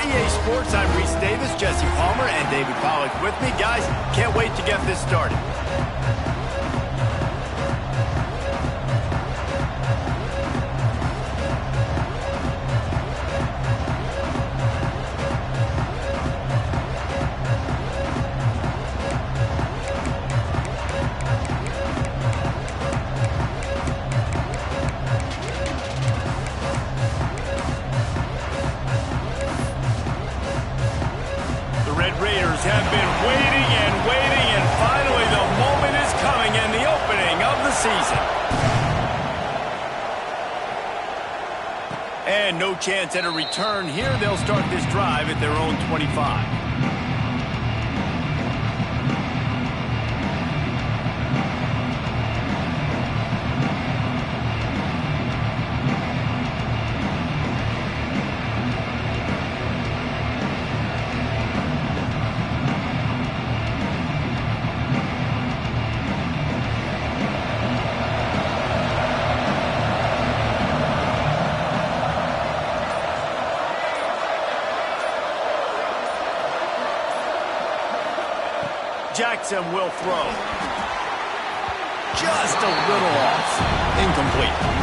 EA Sports, I'm Reese Davis, Jesse Palmer, and David Pollack with me. Guys, can't wait to get this started. Have been waiting and waiting, and finally the moment is coming in the opening of the season. And no chance at a return here. They'll start this drive at their own 25. Jackson will throw. Just a little off. Incomplete.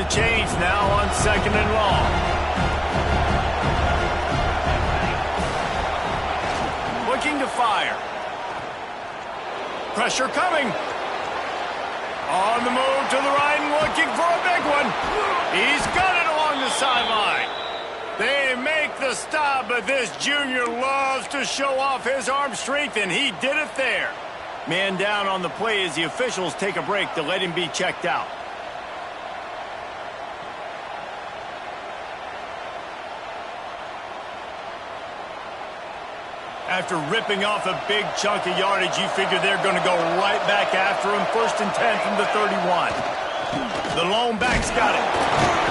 Change now on 2nd and long. Looking to fire. Pressure coming. On the move to the right and looking for a big one. He's got it along the sideline. They make the stop, but this junior loves to show off his arm strength, and he did it there. Man down on the play as the officials take a break to let him be checked out. After ripping off a big chunk of yardage, you figure they're going to go right back after him. 1st and 10 from the 31. The lone back's got it.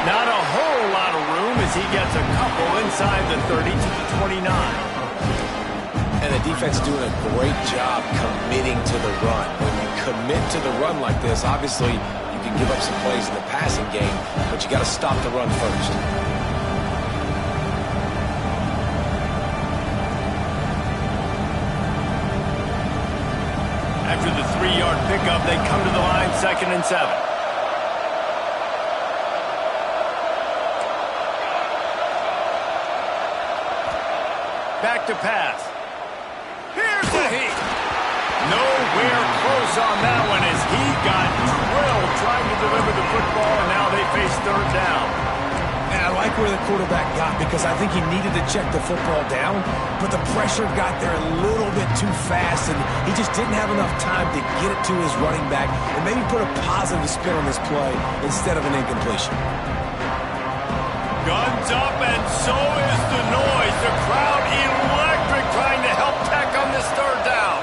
Not a whole lot of room as he gets a couple inside the 30 to the 29. And the defense is doing a great job committing to the run. When you commit to the run like this, obviously you can give up some plays in the passing game, but you got to stop the run first. After the 3-yard pickup, they come to the line, 2nd and 7. Back to pass. Here's the heat. Nowhere close on that one as he got drilled trying to deliver the football, and now they face 3rd down. And I like where the quarterback got because I think he needed to check the football down, but the pressure got there a little bit too fast, and he just didn't have enough time to get it to his running back and maybe put a positive spin on this play instead of an incompletion. Guns up, and so is the noise. The crowd electric trying to help Tech on this 3rd down.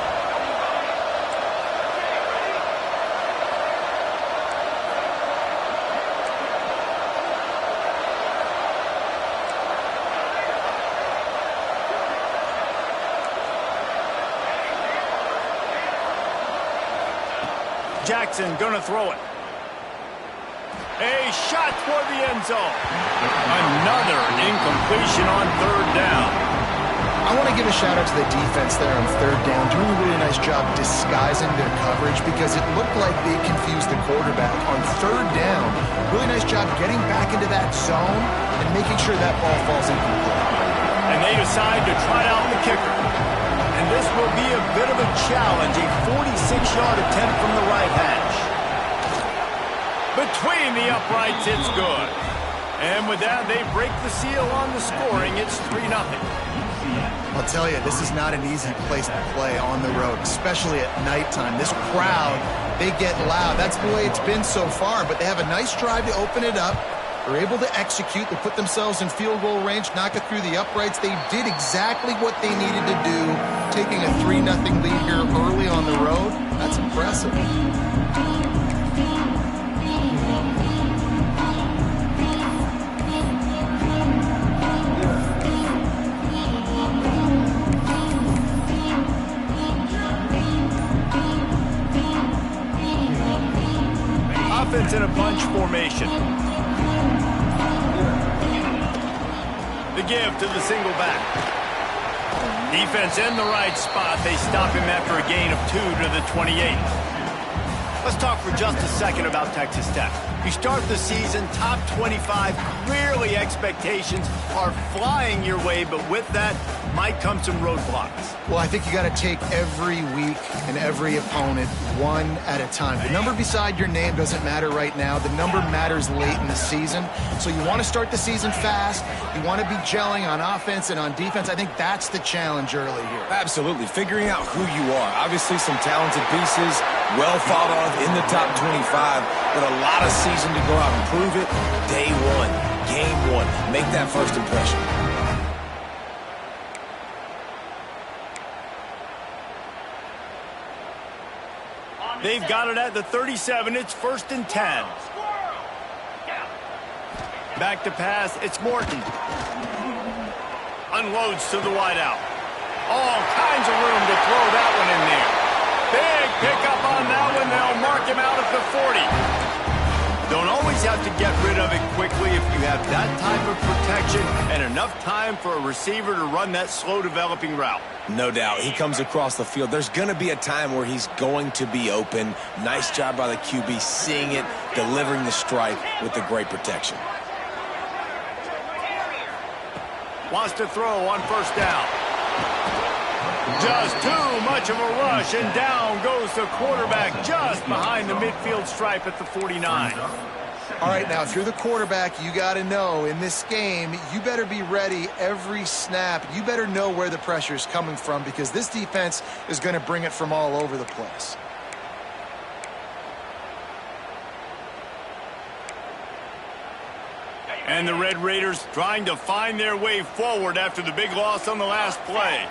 Jackson gonna throw it. A shot toward the end zone. Another incompletion on 3rd down. I want to give a shout out to the defense there on 3rd down, doing a really nice job disguising their coverage because it looked like they confused the quarterback on 3rd down. really nice job getting back into that zone and making sure that ball falls incomplete. And they decide to try out the kicker. And this will be a bit of a challenge, a 46-yard attempt from the right hash. Between the uprights, it's good. And with that, they break the seal on the scoring. It's 3-0. I'll tell you, this is not an easy place to play on the road, especially at nighttime. This crowd, they get loud. That's the way it's been so far, but they have a nice drive to open it up. They're able to execute. They put themselves in field goal range, knock it through the uprights. They did exactly what they needed to do, taking a 3-0 lead here early on the road. That's impressive. Offense in a bunch formation. The give to the single back. Defense in the right spot. They stop him after a gain of 2 to the 28. Let's talk for just a second about Texas Tech. You start the season top 25. Clearly expectations are flying your way, but with that might come some roadblocks. Well, I think you got to take every week and every opponent one at a time. The number beside your name doesn't matter right now. The number matters late in the season. So you want to start the season fast. You want to be gelling on offense and on defense. I think that's the challenge early here. Absolutely. Figuring out who you are. Obviously some talented pieces, well thought of in the top 25, but a lot of season to go out and prove it. Day one, game one. Make that first impression. They've got it at the 37. It's 1st and 10. Back to pass. It's Morton. Unloads to the wideout. All kinds of room to throw that one in there. Big pickup on that one. They'll mark him out at the 40. Don't always have to get rid of it quickly if you have that type of protection and enough time for a receiver to run that slow-developing route. No doubt. He comes across the field. There's going to be a time where he's going to be open. Nice job by the QB seeing it, delivering the strike with the great protection. Wants to throw on 1st down. Just too much of a rush, and down goes the quarterback just behind the midfield stripe at the 49. All right, now, if you're the quarterback, you got to know in this game, you better be ready every snap. You better know where the pressure is coming from because this defense is going to bring it from all over the place. And the Red Raiders trying to find their way forward after the big loss on the last play.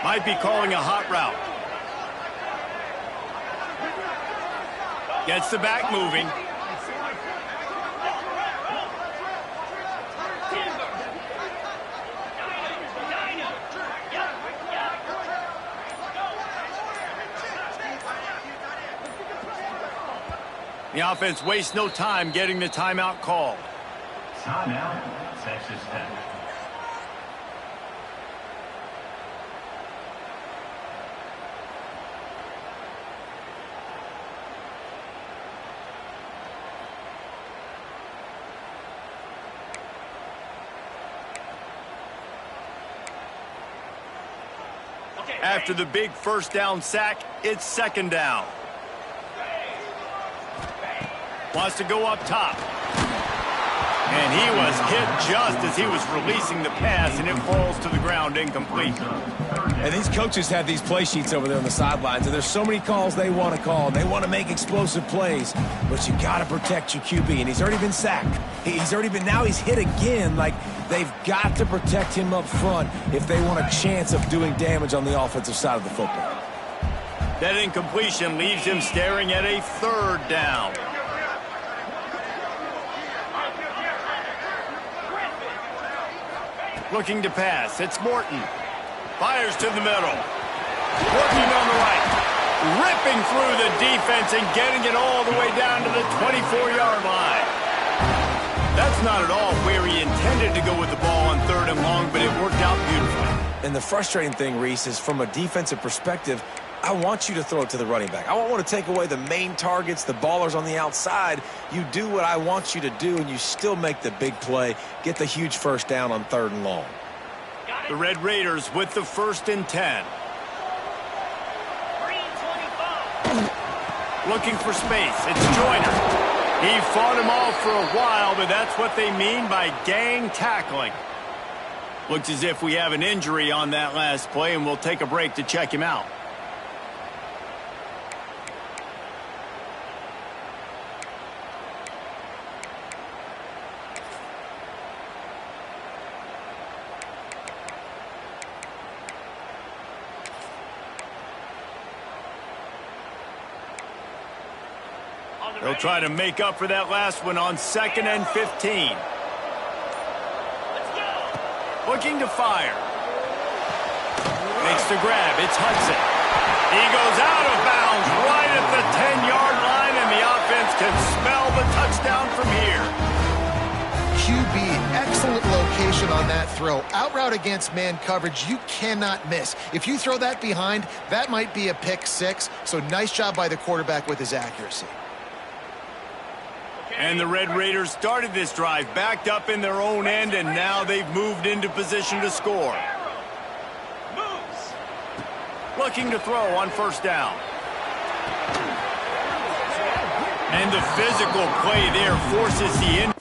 Might be calling a hot route. Gets the back moving. The offense wastes no time getting the timeout called. Timeout, Texas Tech. After the big 1st down sack, it's 2nd down. Wants to go up top. And he was hit just as he was releasing the pass, and it falls to the ground incomplete. And these coaches have these play sheets over there on the sidelines, and there's so many calls they want to call. They want to make explosive plays, but you got to protect your QB, and he's already been sacked. Now he's hit again. Like, they've got to protect him up front if they want a chance of doing damage on the offensive side of the football. That incompletion leaves him staring at a 3rd down. Looking to pass. It's Morton. Fires to the middle. Working on the right. Ripping through the defense and getting it all the way down to the 24-yard line. That's not at all where he intended to go with the ball on 3rd and long, but it worked out beautifully. And the frustrating thing, Reese, is from a defensive perspective, I want you to throw it to the running back. I don't want to take away the main targets, the ballers on the outside. You do what I want you to do, and you still make the big play, get the huge first down on 3rd and long. The Red Raiders with the 1st and 10. Looking for space. It's Joyner. He fought him off for a while, but that's what they mean by gang tackling. Looks as if we have an injury on that last play, and we'll take a break to check him out. They'll try to make up for that last one on 2nd and 15. Looking to fire. Makes the grab. It's Hudson. He goes out of bounds right at the 10-yard line, and the offense can smell the touchdown from here. QB, excellent location on that throw. Out route against man coverage, you cannot miss. If you throw that behind, that might be a pick 6. So nice job by the quarterback with his accuracy. And the Red Raiders started this drive backed up in their own end, and now they've moved into position to score. Looking to throw on 1st down. And the physical play there forces the in.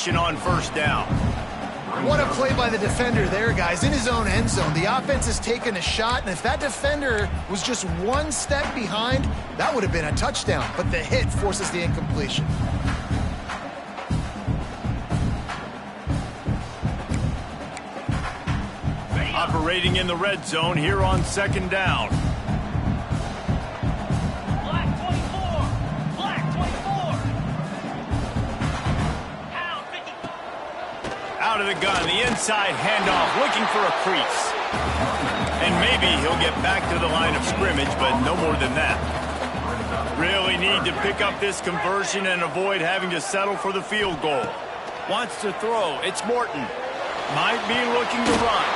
On 1st down. What a play by the defender there, guys. In his own end zone, the offense has taken a shot, and if that defender was just 1 step behind, that would have been a touchdown. But the hit forces the incompletion. Operating in the red zone here on 2nd down. Out of the gun, the inside handoff, looking for a crease. And maybe he'll get back to the line of scrimmage, but no more than that. Really need to pick up this conversion and avoid having to settle for the field goal. Wants to throw. It's Morton. Might be looking to run.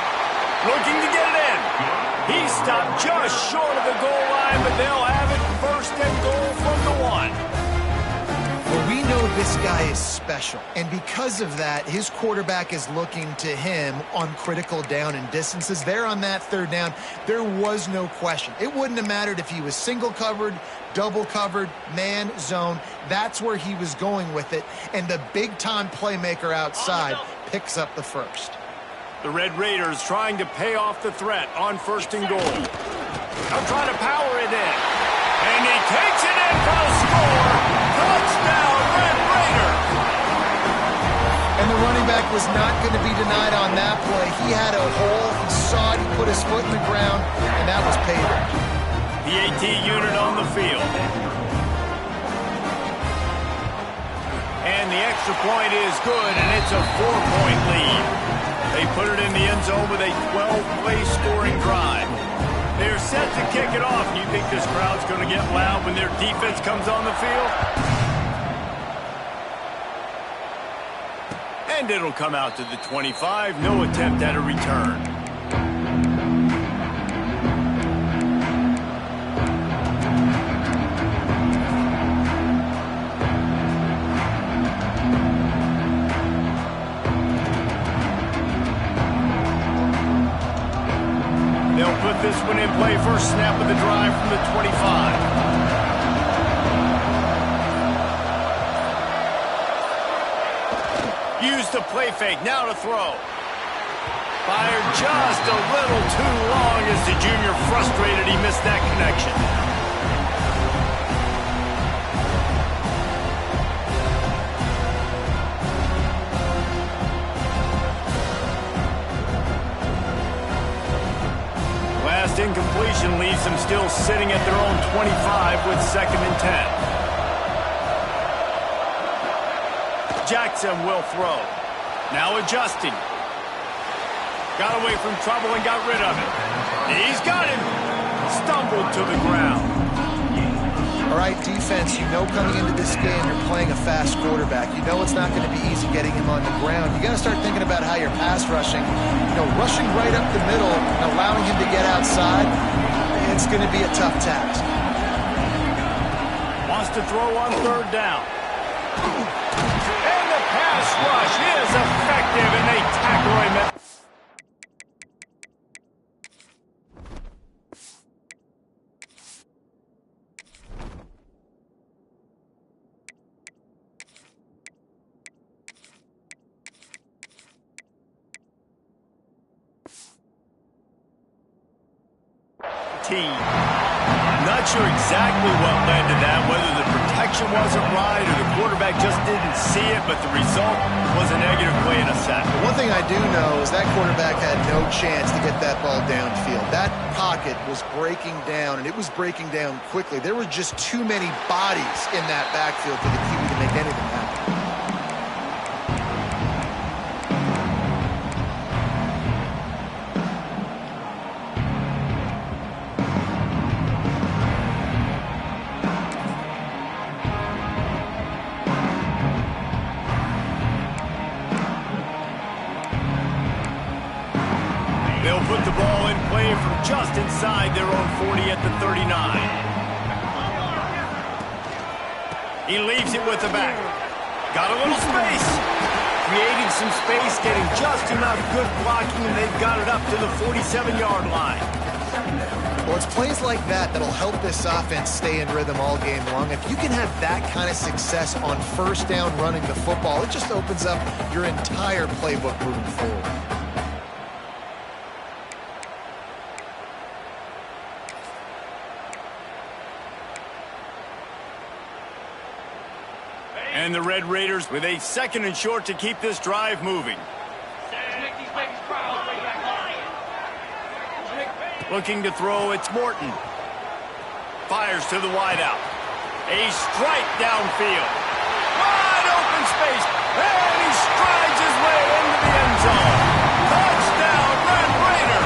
Looking to get it in. He stopped just short of the goal line, but they'll have it 1st and goal from the 1. Well, we know this guy is special, and because of that, his quarterback is looking to him on critical down and distances. There on that 3rd down, there was no question. It wouldn't have mattered if he was single covered, double covered, man, zone. That's where he was going with it, and the big-time playmaker outside picks up the 1st. The Red Raiders trying to pay off the threat on 1st and goal. They'll try to power it in, and he takes it in for a score. Touchdown, Red Raiders! And the running back was not going to be denied on that play. He had a hole, he saw it, he put his foot in the ground, and that was payback. The AT unit on the field. And the extra point is good, and it's a 4-point lead. They put it in the end zone with a 12-play scoring drive. They're set to kick it off. You think this crowd's going to get loud when their defense comes on the field? And it'll come out to the 25. No attempt at a return. They'll put this one in play, first snap of the drive from the 25. Used the play fake, now to throw. Fired just a little too long as the junior frustrated he missed that connection. has them still sitting at their own 25 with 2nd and 10. Jackson will throw. Now adjusting. Got away from trouble and got rid of it. He's got him. Stumbled to the ground. All right, defense, you know coming into this game you're playing a fast quarterback. You know it's not going to be easy getting him on the ground. You got to start thinking about how you're pass rushing. You know, rushing right up the middle and allowing him to get outside, it's going to be a tough task. Wants to throw on 3rd down. And the pass rush is effective, and they tackle him. Not sure exactly what led to that, whether the protection wasn't right or the quarterback just didn't see it, but the result was a negative play in a sack. One thing I do know is that quarterback had no chance to get that ball downfield. That pocket was breaking down, and it was breaking down quickly. There were just too many bodies in that backfield for the QB to make anything happen. They'll put the ball in play from just inside their own 40 at the 39. He leaves it with the back. Got a little space. Creating some space, getting just enough good blocking, and they've got it up to the 47-yard line. Well, it's plays like that that'll help this offense stay in rhythm all game long. If you can have that kind of success on 1st down running the football, it just opens up your entire playbook moving forward. And the Red Raiders with a 2nd and short to keep this drive moving. Looking to throw, it's Morton. Fires to the wideout. A strike downfield. Wide open space. And he strides his way into the end zone. Touchdown, Red Raider.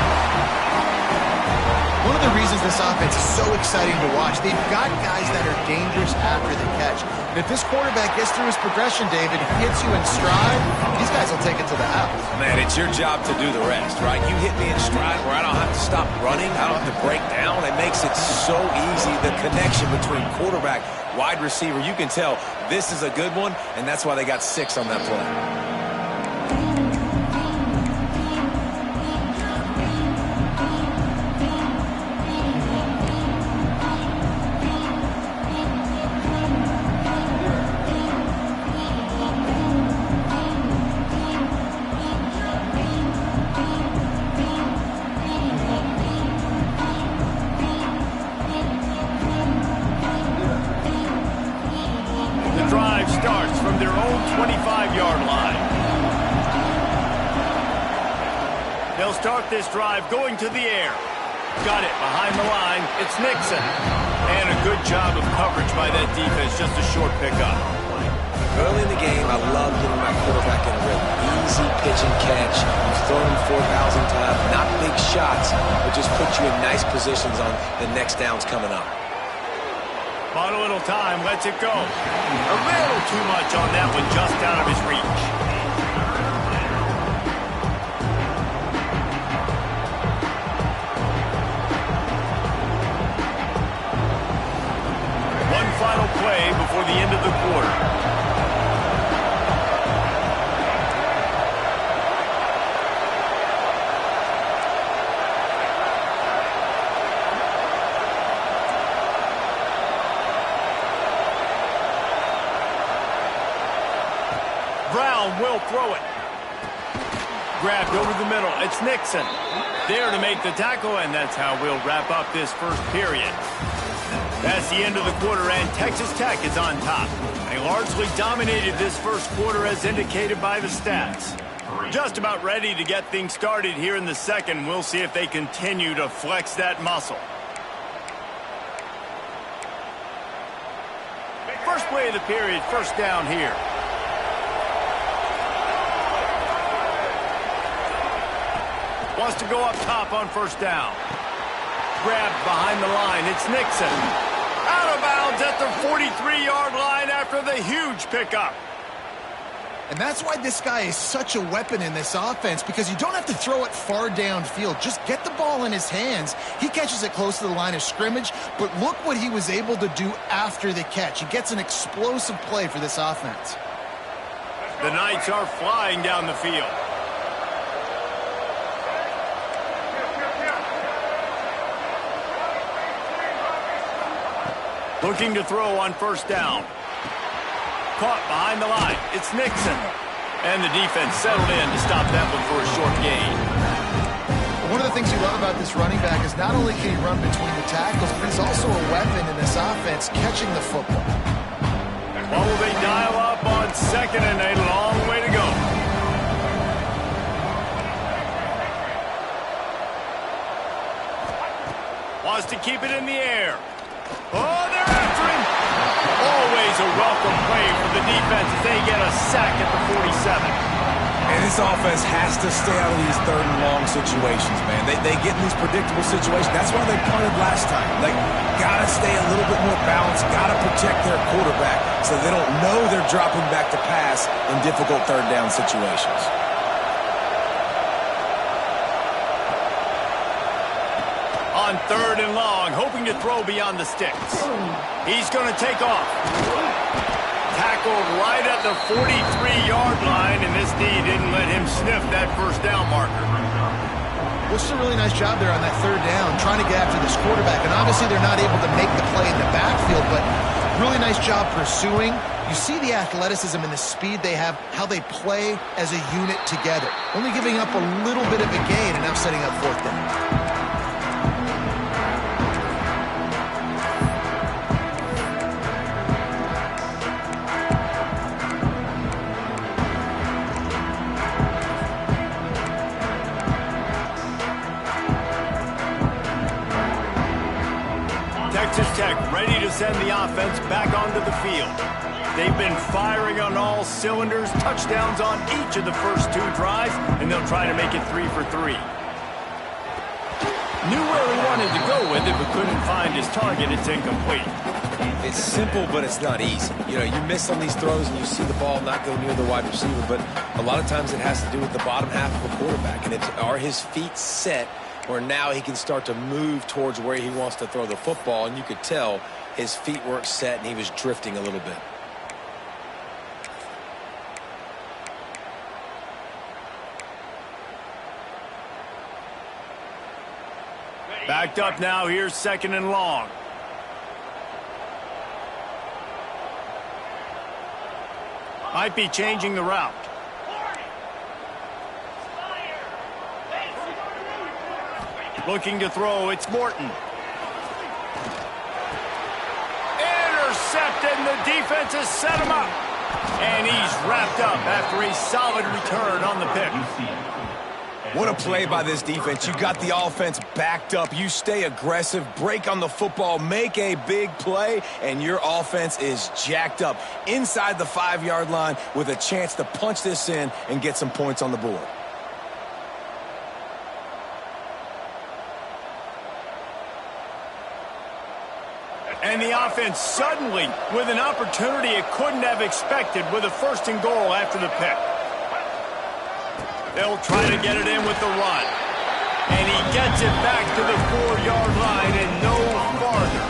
One of the reasons this offense is so exciting to watch, they've got guys that are dangerous after the catch. And if this quarterback gets through his progression, David, hits you in stride, these guys will take it to the house. Man, it's your job to do the rest, right? You hit me in stride where I don't have to stop running. I don't have to break down. It makes it so easy, the connection between quarterback, wide receiver. You can tell this is a good one, and that's why they got 6 on that play. Starts from their own 25-yard line. They'll start this drive going to the air. Got it behind the line. It's Nixon. And a good job of coverage by that defense. Just a short pickup. Early in the game, I love getting my quarterback in a rhythm. Easy pitch and catch. You've thrown him 4,000 times. Not big shots, but just put you in nice positions on the next downs coming up. Bought a little time, lets it go. A little too much on that one, just out of his reach. One final play before the end of the quarter. Will throw it. Grabbed over the middle. It's Nixon. There to make the tackle, and that's how we'll wrap up this first period. That's the end of the quarter, and Texas Tech is on top. They largely dominated this first quarter as indicated by the stats. Just about ready to get things started here in the second. We'll see if they continue to flex that muscle. First play of the period, first down here. Wants to go up top on first down. Grabbed behind the line. It's Nixon. Out of bounds at the 43-yard line after the huge pickup. And that's why this guy is such a weapon in this offense, because you don't have to throw it far downfield. Just get the ball in his hands. He catches it close to the line of scrimmage, but look what he was able to do after the catch. He gets an explosive play for this offense. The Knights are flying down the field. Looking to throw on first down. Caught behind the line. It's Nixon. And the defense settled in to stop that one for a short gain. One of the things you love about this running back is not only can he run between the tackles, but he's also a weapon in this offense catching the football. What will they dial up on second and a long way to go? Wants to keep it in the air. Oh, they're after him. Always a welcome play for the defense as they get a sack at the 47. And this offense has to stay out of these third and long situations, man. They get in these predictable situations. That's why they punted last time. Like, gotta stay a little bit more balanced, gotta protect their quarterback so they don't know they're dropping back to pass in difficult third down situations. On third and long, hoping to throw beyond the sticks. He's going to take off. Tackled right at the 43-yard line, and this D didn't let him sniff that first down marker. Well, it's a really nice job there on that third down, trying to get after this quarterback. And obviously they're not able to make the play in the backfield, but really nice job pursuing. You see the athleticism and the speed they have, how they play as a unit together. Only giving up a little bit of a gain, and now setting up fourth down. Texas Tech ready to send the offense back onto the field. They've been firing on all cylinders, touchdowns on each of the first two drives, and they'll try to make it 3 for 3. Knew where he wanted to go with it, but couldn't find his target. It's incomplete. It's simple, but it's not easy. You know, you miss on these throws and you see the ball not go near the wide receiver, but a lot of times it has to do with the bottom half of a quarterback. And are his feet set where now he can start to move towards where he wants to throw the football? And you could tell his feet weren't set and he was drifting a little bit. Backed up now, here's second and long. Might be changing the route. Looking to throw, it's Morton. Intercepted, and the defense has set him up. And he's wrapped up after a solid return on the pick. What a play by this defense. You got the offense backed up. You stay aggressive, break on the football, make a big play, and your offense is jacked up inside the 5-yard line with a chance to punch this in and get some points on the board. And the offense suddenly with an opportunity it couldn't have expected with a first and goal after the pick. They'll try to get it in with the run. And he gets it back to the 4-yard line and no farther.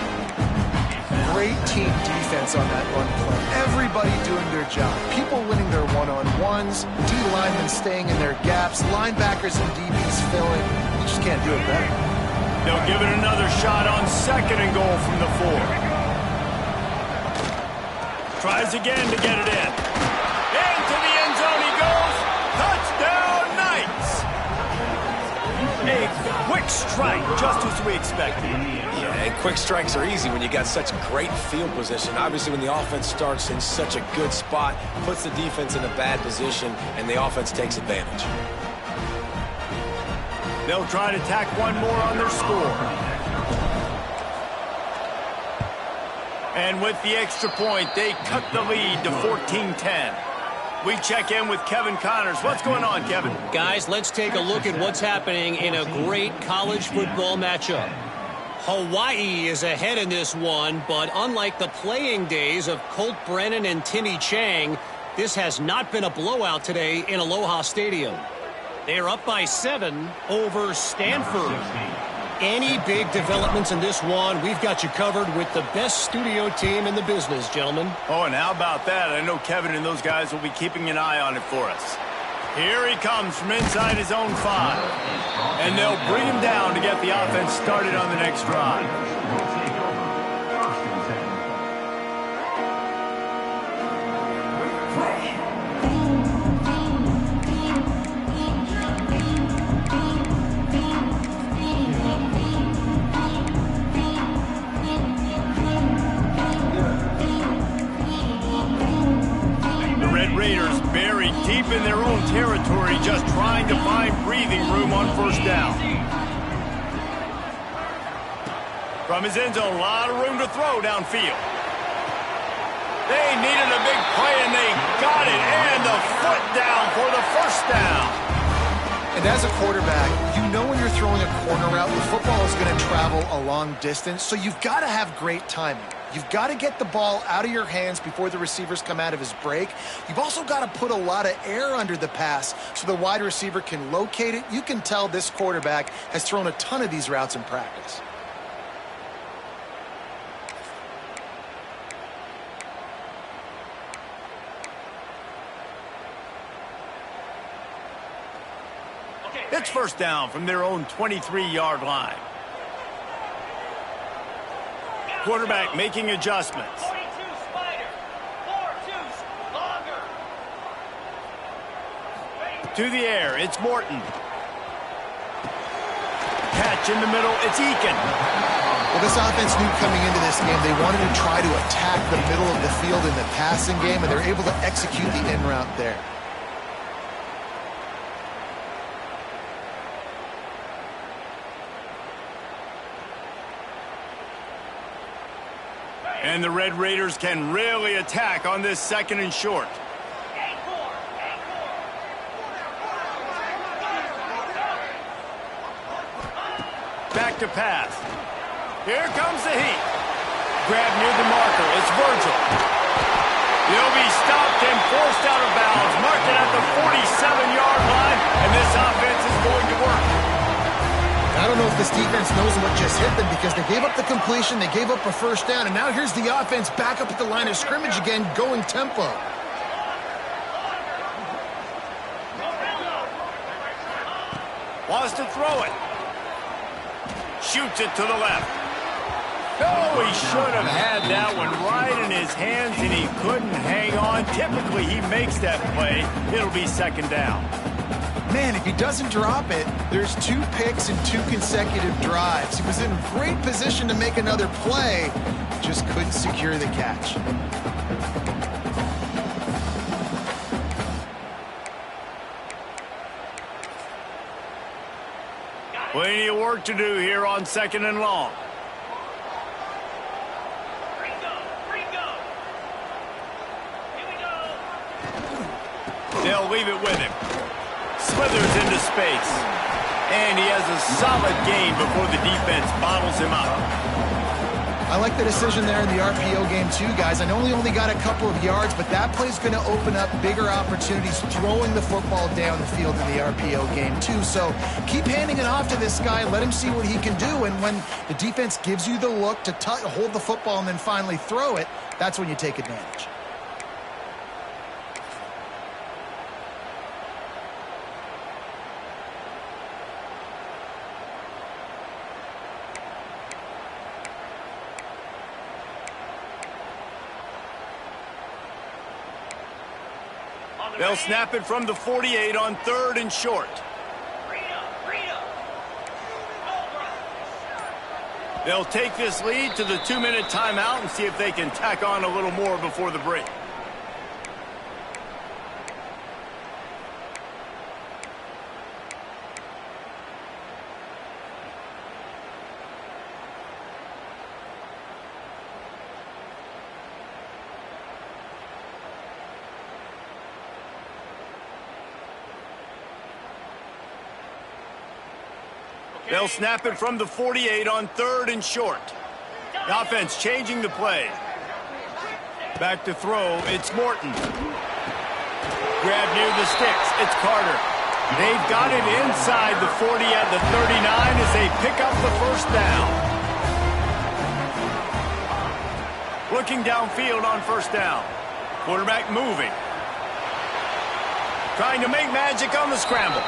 Great team defense on that run play. Everybody doing their job. People winning their one-on-ones, D-linemen staying in their gaps, linebackers and DBs filling. You just can't do it better. They'll give it another shot on second and goal from the 4. Tries again to get it in. Into the end zone he goes. Touchdown, Knights! A quick strike, just as we expected. Yeah, and quick strikes are easy when you got such great field position. Obviously, when the offense starts in such a good spot, puts the defense in a bad position, and the offense takes advantage. They'll try to tack one more on their score. And with the extra point, they cut the lead to 14-10. We check in with Kevin Connors. What's going on, Kevin? Guys, let's take a look at what's happening in a great college football matchup. Hawaii is ahead in this one, but unlike the playing days of Colt Brennan and Timmy Chang, this has not been a blowout today in Aloha Stadium. They are up by 7 over Stanford. Any big developments in this one, we've got you covered with the best studio team in the business, gentlemen. Oh, and how about that? I know Kevin and those guys will be keeping an eye on it for us. Here he comes from inside his own 5. And they'll bring him down to get the offense started on the next drive. Raiders buried deep in their own territory, just trying to find breathing room on first down. From his end zone, a lot of room to throw downfield. They needed a big play, and they got it, and the foot down for the first down. And as a quarterback, you know when you're throwing a corner route, the football is going to travel a long distance, so you've got to have great timing. You've got to get the ball out of your hands before the receivers come out of his break. You've also got to put a lot of air under the pass so the wide receiver can locate it. You can tell this quarterback has thrown a ton of these routes in practice. It's first down from their own 23-yard line. Quarterback making adjustments. To the air, it's Morton. Catch in the middle, it's Eakin. Well, this offense knew coming into this game they wanted to try to attack the middle of the field in the passing game, and they're able to execute the in route there. And the Red Raiders can really attack on this second and short. Back to pass. Here comes the heat. Grab near the marker. It's Virgil. He'll be stopped and forced out of bounds. Marked it at the 47-yard line, and this offense is going to work. I don't know if this defense knows what just hit them because they gave up the completion, they gave up a first down, and now here's the offense back up at the line of scrimmage again, going tempo. Wants to throw it. Shoots it to the left. Oh, he should have had that one right in his hands, and he couldn't hang on. Typically, he makes that play. It'll be second down. Man, if he doesn't drop it, there's 2 picks and 2 consecutive drives. He was in great position to make another play, just couldn't secure the catch. Plenty of work to do here on second and long. They'll leave it with him. Slithers into space. And he has a solid gain before the defense bottles him up. I like the decision there in the RPO game too, guys. I know he only got a couple of yards, but that play's going to open up bigger opportunities throwing the football down the field in the RPO game too. So keep handing it off to this guy. Let him see what he can do. And when the defense gives you the look to hold the football and then finally throw it, that's when you take advantage. They'll snap it from the 48 on third and short. They'll take this lead to the 2-minute timeout and see if they can tack on a little more before the break. They'll snap it from the 48 on 3rd and short. The offense changing the play. Back to throw, it's Morton. Grab near the sticks, it's Carter. They've got it inside the 40 at the 39 as they pick up the first down. Looking downfield on first down. Quarterback moving. Trying to make magic on the scramble.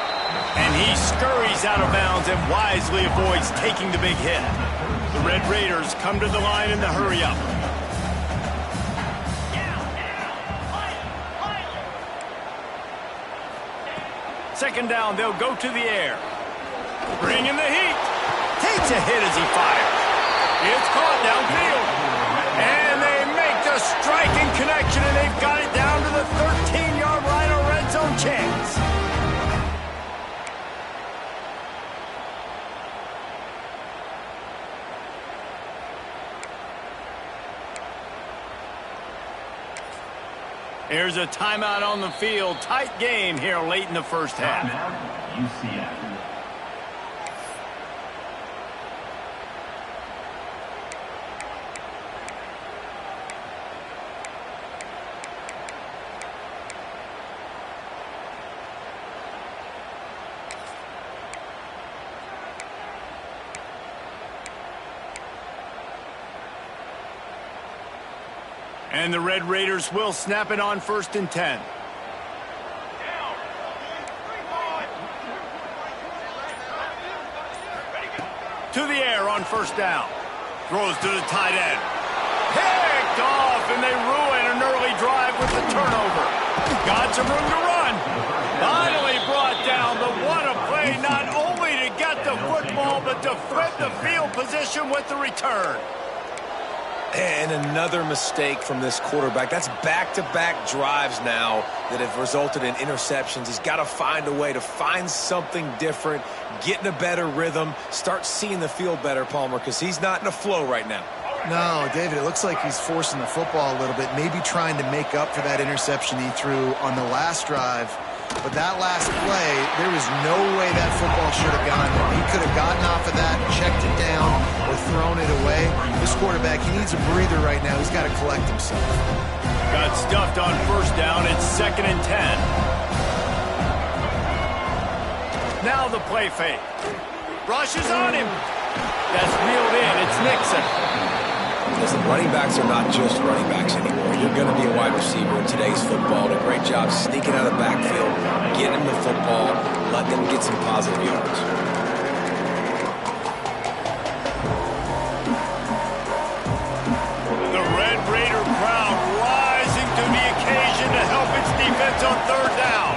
And he scurries out of bounds and wisely avoids taking the big hit. The Red Raiders come to the line in the hurry-up. Second down, they'll go to the air. Bringing the heat. Takes a hit as he fires. It's caught downfield. And they make the striking connection, and they've got it down to the 13-yard line, a red zone chance. Here's a timeout on the field. Tight game here late in the first half. UCF. And the Red Raiders will snap it on 1st and 10. To the air on first down. Throws to the tight end. Picked off, and they ruin an early drive with the turnover. Got some room to run. Finally brought down, but what a play, not only to get the football, but to flip the field position with the return. And another mistake from this quarterback. That's back-to-back drives now that have resulted in interceptions. He's got to find a way to find something different, get in a better rhythm, start seeing the field better, Palmer, because he's not in a flow right now. No, David, it looks like he's forcing the football a little bit, maybe trying to make up for that interception he threw on the last drive. But that last play, there was no way that football should have gone there. He could have gotten off of that, checked it down, or thrown it away. This quarterback, he needs a breather right now. He's got to collect himself. Got stuffed on first down. It's 2nd and 10. Now the play fake. Rushes on him. That's reeled in. It's Nixon. Listen, running backs are not just running backs anymore. You're going to be a wide receiver in today's football. And a great job sneaking out of the backfield, getting the football, letting them get some positive yards. The Red Raider crowd rising to the occasion to help its defense on 3rd down.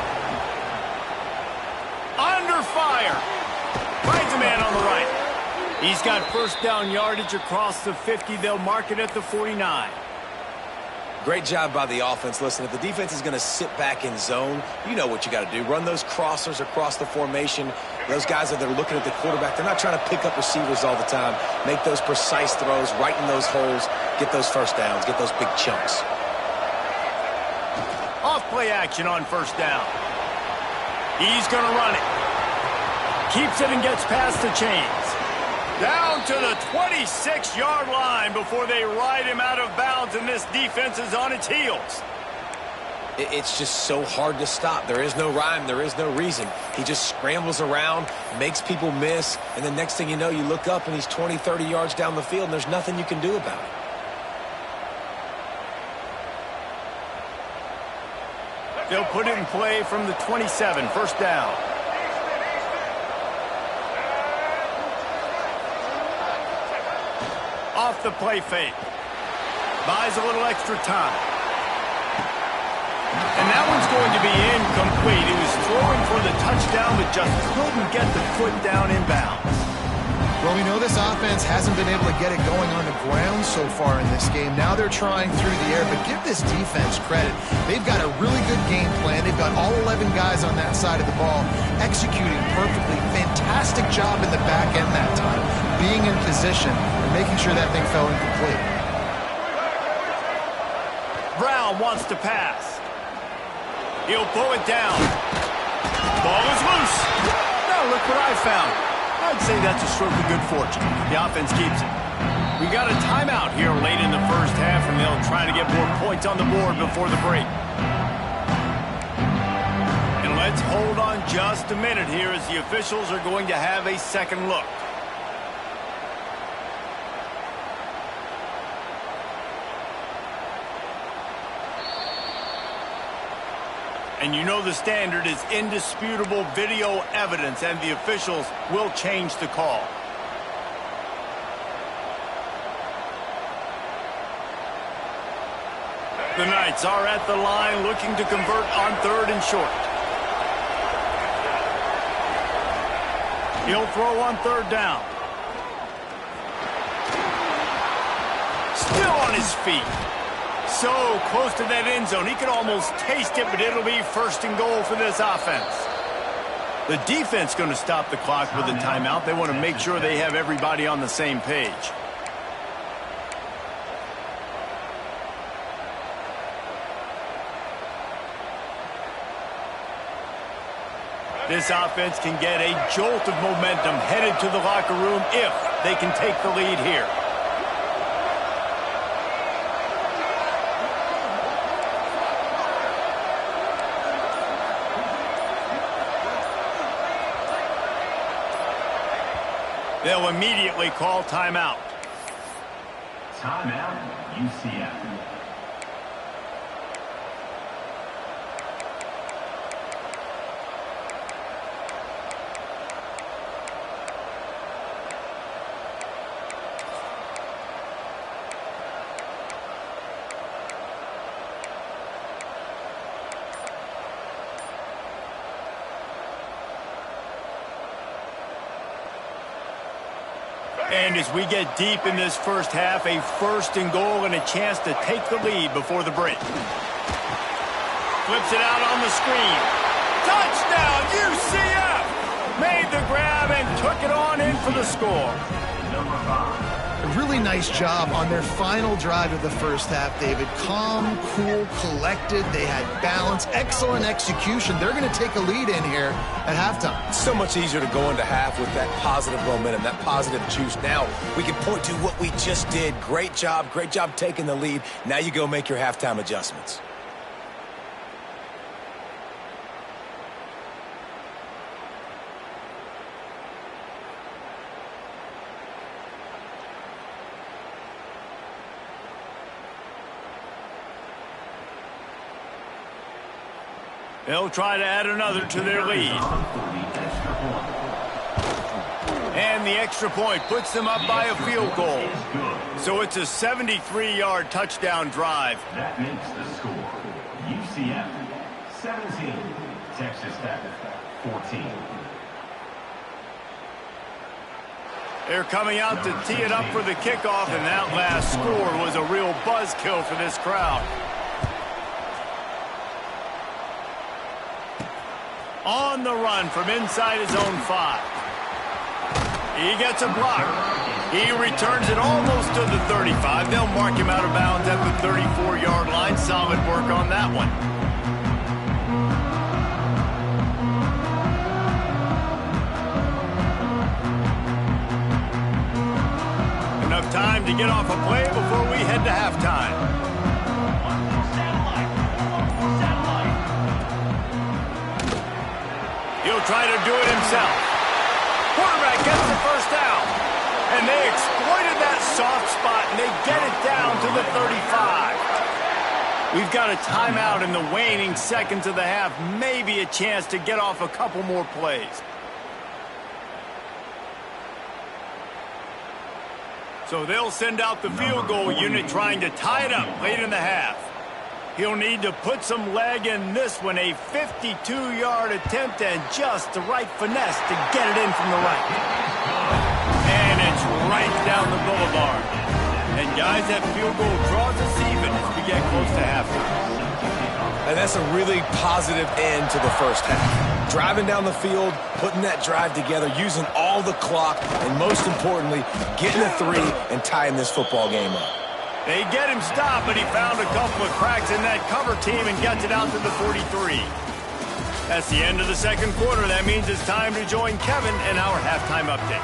Under fire. Finds a man on the right. He's got first down yardage across the 50. They'll mark it at the 49. Great job by the offense. Listen, if the defense is going to sit back in zone, you know what you got to do. Run those crossers across the formation. Those guys that are looking at the quarterback, they're not trying to pick up receivers all the time. Make those precise throws, right in those holes, get those first downs, get those big chunks. Off play action on first down. He's going to run it. Keeps it and gets past the chains. Down to the 26-yard line before they ride him out of bounds, and this defense is on its heels. It's just so hard to stop. There is no rhyme. There is no reason. He just scrambles around, makes people miss, and the next thing you know, you look up and he's 20, 30 yards down the field, and there's nothing you can do about it. They'll put it in play from the 27, first down. Off the play fake. Buys a little extra time. And that one's going to be incomplete. He was throwing for the touchdown, but just couldn't get the foot down in bounds. Well, we know this offense hasn't been able to get it going on the ground so far in this game. Now they're trying through the air, but give this defense credit. They've got a really good game plan. They've got all 11 guys on that side of the ball executing perfectly. Fantastic job in the back end that time, being in position and making sure that thing fell incomplete. Brown wants to pass. He'll pull it down. Ball is loose. Now look what I found. I'd say that's a stroke of good fortune. The offense keeps it. We got a timeout here late in the first half, and they'll try to get more points on the board before the break. And let's hold on just a minute here as the officials are going to have a second look. And you know the standard is indisputable video evidence, and the officials will change the call. The Knights are at the line looking to convert on 3rd and short. He'll throw on 3rd down. Still on his feet. So close to that end zone. He could almost taste it, but it'll be 1st and goal for this offense. The defense going to stop the clock with a timeout. They want to make sure they have everybody on the same page. This offense can get a jolt of momentum headed to the locker room if they can take the lead here. They'll immediately call timeout. Timeout, UCF. And as we get deep in this first half, a 1st and goal and a chance to take the lead before the break. Flips it out on the screen. Touchdown, UCF! Made the grab and took it on in for the score. Number 5. A really nice job on their final drive of the first half, David. Calm, cool, collected. They had balance, excellent execution. They're going to take a lead in here at halftime. It's so much easier to go into half with that positive momentum, that positive juice. Now we can point to what we just did. Great job taking the lead. Now you go make your halftime adjustments. They'll try to add another to their lead. And the extra point puts them up by a field goal. So it's a 73-yard touchdown drive. That makes the score. UCF 17, Texas Tech 14. They're coming out to tee it up for the kickoff, and that last score was a real buzzkill for this crowd. On the run from inside his own 5. He gets a block. He returns it almost to the 35. They'll mark him out of bounds at the 34-yard line. Solid work on that one. Enough time to get off a play before we head to halftime. He'll try to do it himself. Quarterback gets the 1st down. And they exploited that soft spot, and they get it down to the 35. We've got a timeout in the waning seconds of the half. Maybe a chance to get off a couple more plays. So they'll send out the field goal unit trying to tie it up late in the half. He'll need to put some leg in this one, a 52-yard attempt and just the right finesse to get it in from the right. And it's right down the boulevard. And guys, that field goal draws us even as we get close to halftime. And that's a really positive end to the first half. Driving down the field, putting that drive together, using all the clock, and most importantly, getting a 3 and tying this football game up. They get him stopped, but he found a couple of cracks in that cover team and gets it out to the 43. That's the end of the second quarter. That means it's time to join Kevin in our halftime update.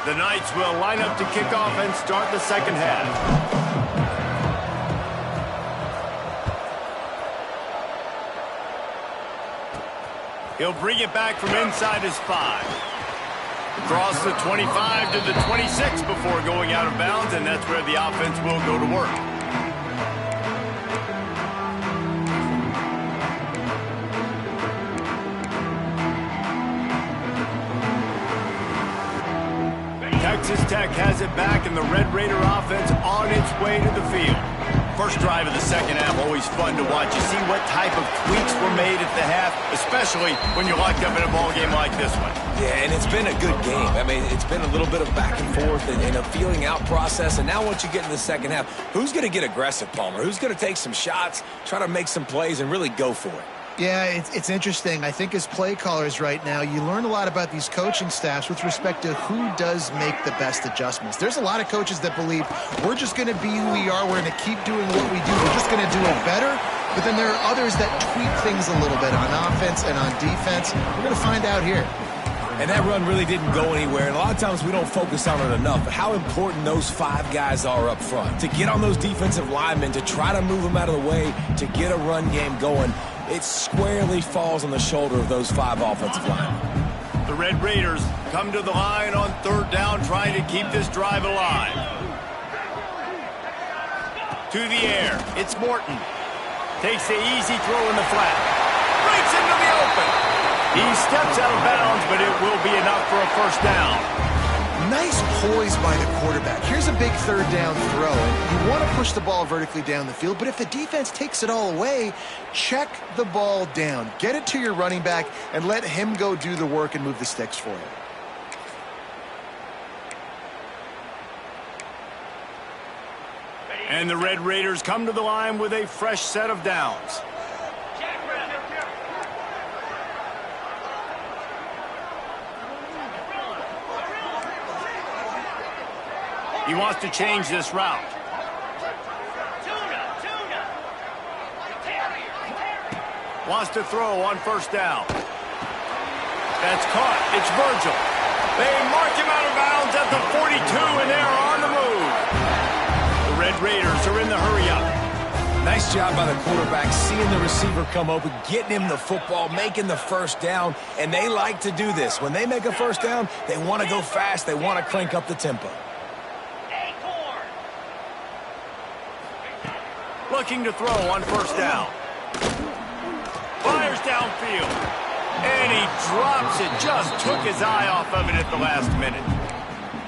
The Knights will line up to kick off and start the second half. He'll bring it back from inside his 5. Across the 25 to the 26 before going out of bounds, and that's where the offense will go to work. Texas Tech has it back, and the Red Raider offense on its way to the field. First drive of the second half, always fun to watch. You see what type of tweaks were made at the half, especially when you're locked up in a ball game like this one. Yeah, and it's been a good game. I mean, it's been a little bit of back and forth and a feeling out process. And now once you get in the second half, who's going to get aggressive, Palmer? Who's going to take some shots, try to make some plays, and really go for it? Yeah, it's interesting. I think as play callers right now, you learn a lot about these coaching staffs with respect to who does make the best adjustments. There's a lot of coaches that believe we're just going to be who we are. We're going to keep doing what we do. We're just going to do it better. But then there are others that tweak things a little bit on offense and on defense. We're going to find out here. And that run really didn't go anywhere. And a lot of times we don't focus on it enough. But how important those 5 guys are up front. To get on those defensive linemen, to try to move them out of the way, to get a run game going. It squarely falls on the shoulder of those 5 offensive linemen. The Red Raiders come to the line on third down, trying to keep this drive alive. To the air, it's Morton. Takes the easy throw in the flat. Breaks into the open. He steps out of bounds, but it will be enough for a first down. Nice poise by the quarterback. Here's a big third down throw. And you want to push the ball vertically down the field, but if the defense takes it all away, check the ball down. Get it to your running back and let him go do the work and move the sticks for you. And the Red Raiders come to the line with a fresh set of downs. He wants to change this route. Wants to throw on first down. That's caught. It's Virgil. They mark him out of bounds at the 42, and they're on the move. The Red Raiders are in the hurry-up. Nice job by the quarterback, seeing the receiver come open, getting him the football, making the first down, and they like to do this. When they make a first down, they want to go fast. They want to crank up the tempo. Looking to throw on first down. Fires downfield. And he drops it. Just took his eye off of it at the last minute.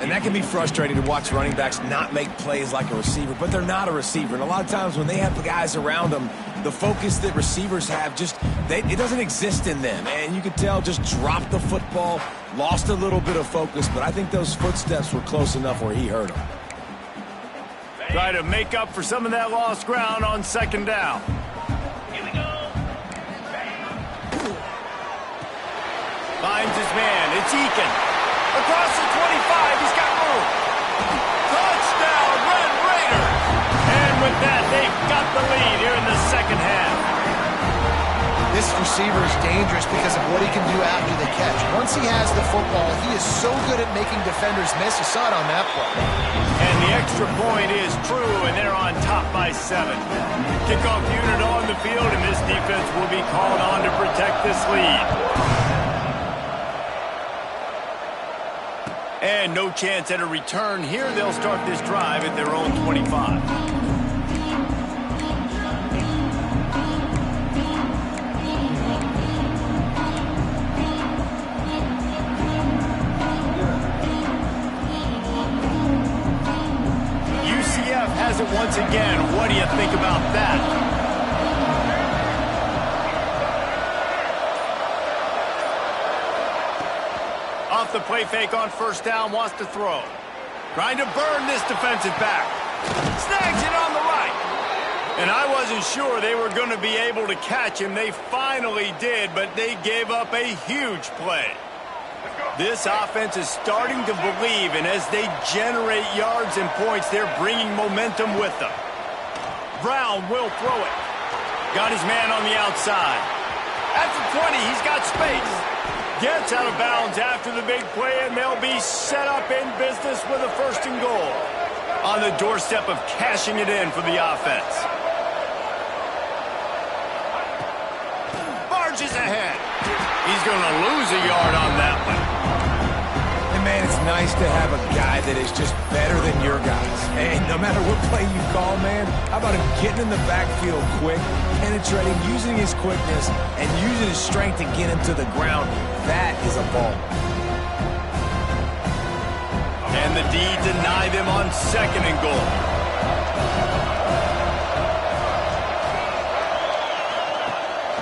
And that can be frustrating to watch running backs not make plays like a receiver, but they're not a receiver. And a lot of times when they have the guys around them, the focus that receivers have it doesn't exist in them. And you could tell just dropped the football, lost a little bit of focus, but I think those footsteps were close enough where he heard them. Try to make up for some of that lost ground on second down. Here we go. Finds his man. It's Eakin. Across the 25. He's got room. Touchdown, Red Raider. And with that, they've got the lead here in the second half. This receiver is dangerous because of what he can do after the catch. Once he has the football, he is so good at making defenders miss. You saw it on that play. And the extra point is true, and they're on top by 7. Kickoff unit on the field, and this defense will be called on to protect this lead. And no chance at a return here. They'll start this drive at their own 25. UCF has it once again. What do you think about that? Off the play fake on first down, wants to throw. Trying to burn this defensive back. Snags it on the right. And I wasn't sure they were going to be able to catch him. They finally did, but they gave up a huge play. This offense is starting to believe, and as they generate yards and points, they're bringing momentum with them. Brown will throw it. Got his man on the outside. At the 20, he's got space. Gets out of bounds after the big play, and they'll be set up in business with a 1st and goal. On the doorstep of cashing it in for the offense. Barges ahead. He's going to lose a yard on that one. And man, it's nice to have a guy that is just better than your guys. And no matter what play you call, man, how about him getting in the backfield quick, penetrating, using his quickness, and using his strength to get him to the ground. That is a ball. And the D denied him on 2nd and goal.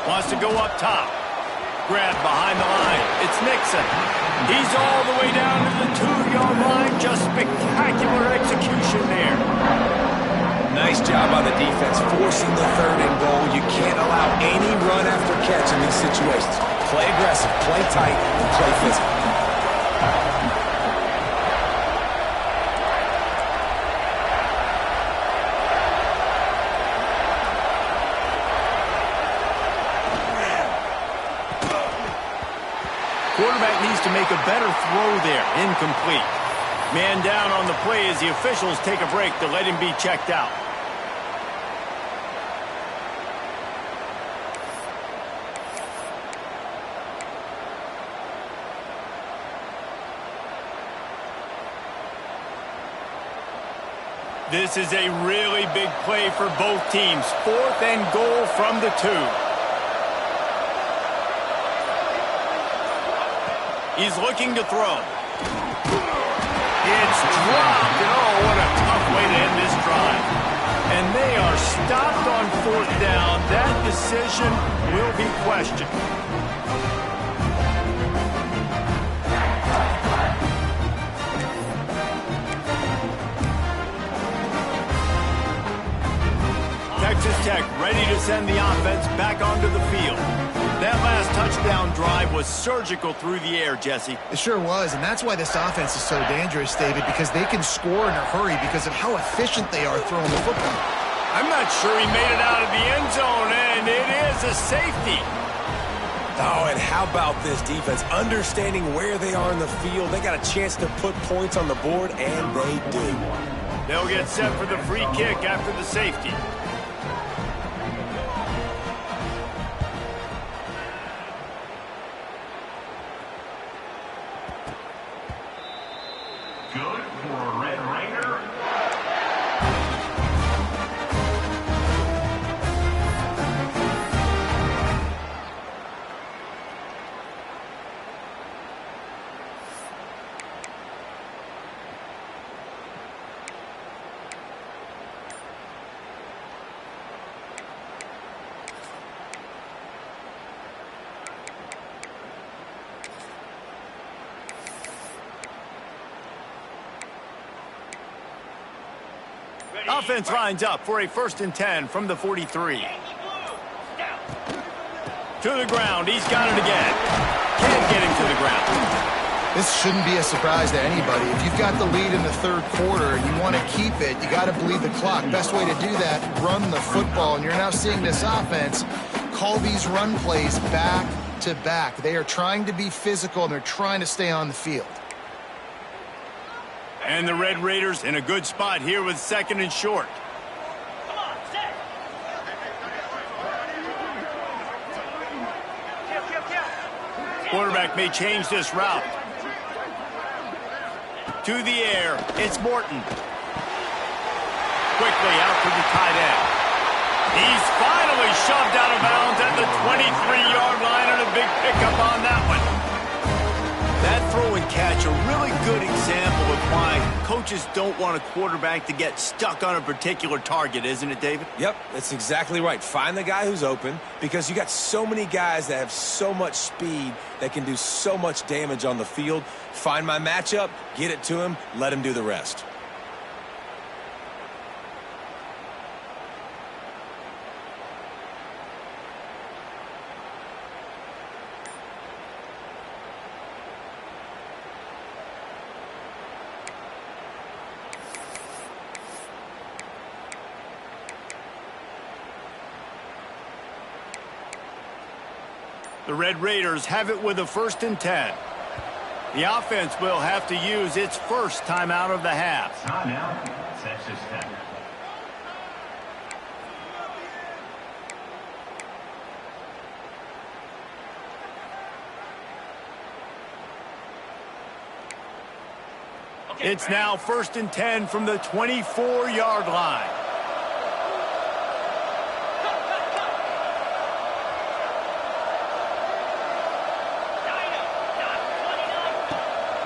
Wants to go up top. Grab behind the line. It's Nixon. He's all the way down to the 2-yard line. Just spectacular execution there. Nice job by the defense forcing the 3rd and goal. You can't allow any run after catch in these situations. Play aggressive, play tight, and play physical. Quarterback needs to make a better throw there. Incomplete. Man down on the play as the officials take a break to let him be checked out. This is a really big play for both teams. 4th and goal from the 2. He's looking to throw. It's dropped. And oh, what a tough way to end this drive. And they are stopped on 4th down. That decision will be questioned. Texas Tech ready to send the offense back onto the field. That last touchdown drive was surgical through the air, Jesse. It sure was, and that's why this offense is so dangerous, David, because they can score in a hurry because of how efficient they are throwing the football. I'm not sure he made it out of the end zone, and it is a safety. Oh, and how about this defense? Understanding where they are in the field. They got a chance to put points on the board, and they do. They'll get set for the free kick after the safety. Good for a Red Raider. Offense lines up for a 1st and 10 from the 43. To the ground. He's got it again. Can't get him to the ground. This shouldn't be a surprise to anybody. If you've got the lead in the 3rd quarter and you want to keep it, you got to bleed the clock. Best way to do that, run the football. And you're now seeing this offense call these run plays back to back. They are trying to be physical, and they're trying to stay on the field. And the Red Raiders in a good spot here with 2nd and short. Quarterback may change this route. To the air, it's Morton. Quickly out to the tight end. He's finally shoved out of bounds at the 23-yard line, and a big pickup on that one. That throw and catch, a really good example of why coaches don't want a quarterback to get stuck on a particular target, isn't it, David? Yep, that's exactly right. Find the guy who's open, because you got so many guys that have so much speed that can do so much damage on the field. Find my matchup, get it to him, let him do the rest. The Red Raiders have it with a 1st and 10. The offense will have to use its first timeout of the half. Timeout, Texas Tech. It's now 1st and 10 from the 24-yard line.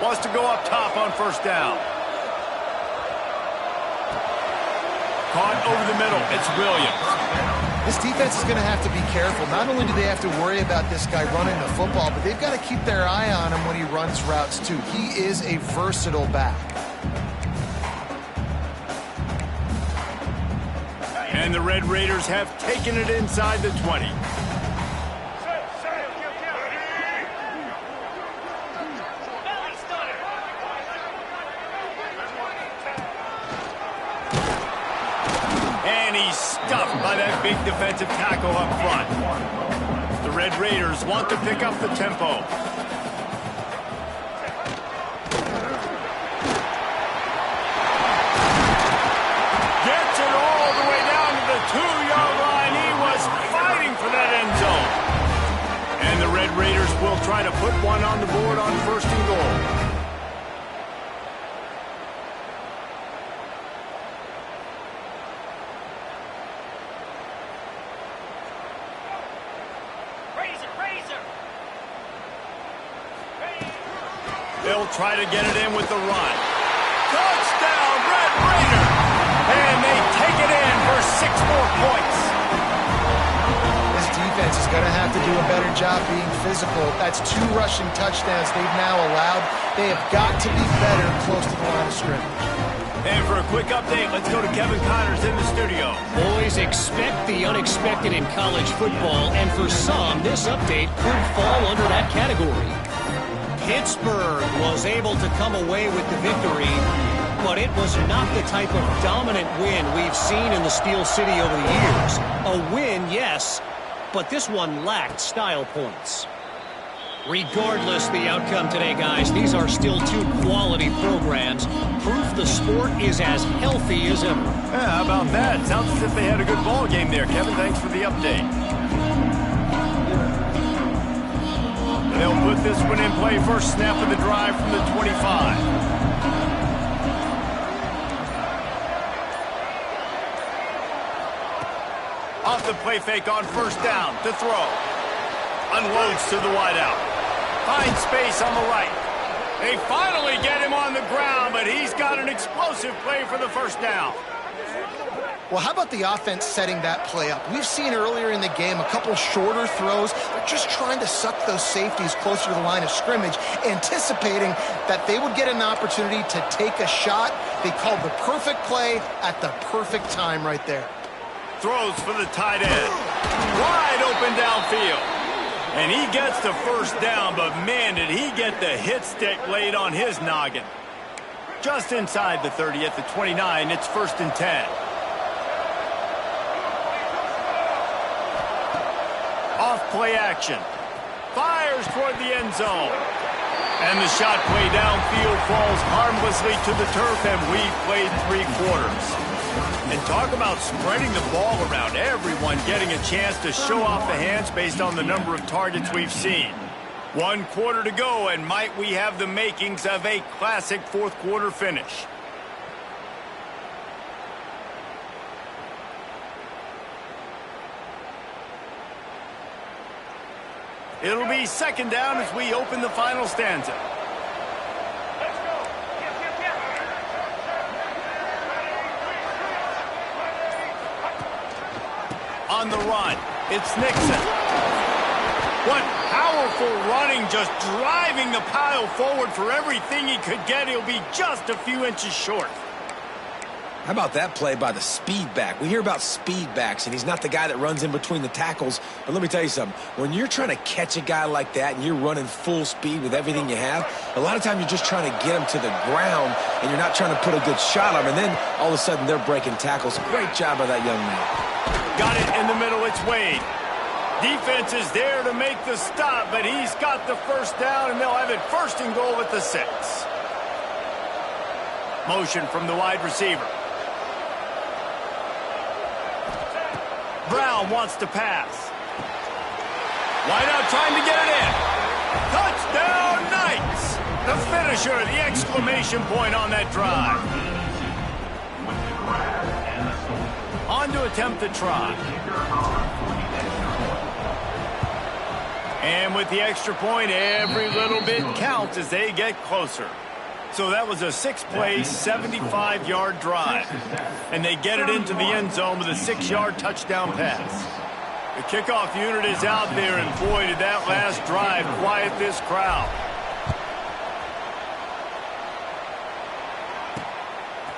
Wants to go up top on 1st down. Caught over the middle. It's Williams. This defense is going to have to be careful. Not only do they have to worry about this guy running the football, but they've got to keep their eye on him when he runs routes too. He is a versatile back. And the Red Raiders have taken it inside the 20. And he's stuffed by that big defensive tackle up front. The Red Raiders want to pick up the tempo. Gets it all the way down to the 2-yard line. He was fighting for that end zone. And the Red Raiders will try to put one on the board on 1st and goal. They'll try to get it in with the run. Touchdown, Red Raider! And they take it in for 6 more points. This defense is going to have to do a better job being physical. That's 2 rushing touchdowns they've now allowed. They have got to be better close to the line of scrimmage. And for a quick update, let's go to Kevin Connors in the studio. Boys, expect the unexpected in college football, and for some, this update could fall under that category. Pittsburgh was able to come away with the victory, but it was not the type of dominant win we've seen in the Steel City over the years. A win, yes, but this one lacked style points. Regardless the outcome today, guys, these are still 2 quality programs. Proof the sport is as healthy as ever. Yeah, how about that? Sounds as if they had a good ball game there, Kevin. Thanks for the update. They'll put this one in play. First snap of the drive from the 25. Off the play fake on 1st down to throw. Unloads to the wideout. Finds space on the right. They finally get him on the ground, but he's got an explosive play for the 1st down. Well, how about the offense setting that play up? We've seen earlier in the game a couple shorter throws. They're just trying to suck those safeties closer to the line of scrimmage, anticipating that they would get an opportunity to take a shot. They called the perfect play at the perfect time right there. Throws for the tight end. Wide open downfield. And he gets the 1st down, but man, did he get the hit stick laid on his noggin. Just inside the 30 at the 29, it's 1st and 10. Off play action. Fires toward the end zone. And the shot play downfield falls harmlessly to the turf, and we've played 3 quarters. And talk about spreading the ball around. Everyone getting a chance to show off the hands based on the number of targets we've seen. 1 quarter to go, and might we have the makings of a classic 4th quarter finish. It'll be 2nd down as we open the final stanza. On the run, it's Nixon. What powerful running, just driving the pile forward for everything he could get. He'll be just a few inches short. How about that play by the speed back? We hear about speed backs, and he's not the guy that runs in between the tackles. But let me tell you something. When you're trying to catch a guy like that and you're running full speed with everything you have, a lot of times you're just trying to get him to the ground, and you're not trying to put a good shot on him. And then all of a sudden they're breaking tackles. Great job by that young man. Got it in the middle. It's Wade. Defense is there to make the stop, but he's got the first down, and they'll have it first and goal at the 6. Motion from the wide receiver. Brown wants to pass. Wide out trying to get it in. Touchdown, Knights! The finisher, the exclamation point on that drive. On to attempt the try. And with the extra point, every little bit counts as they get closer. So that was a 6-play, 75-yard drive. And they get it into the end zone with a 6-yard touchdown pass. The kickoff unit is out there, and boy, did that last drive quiet this crowd.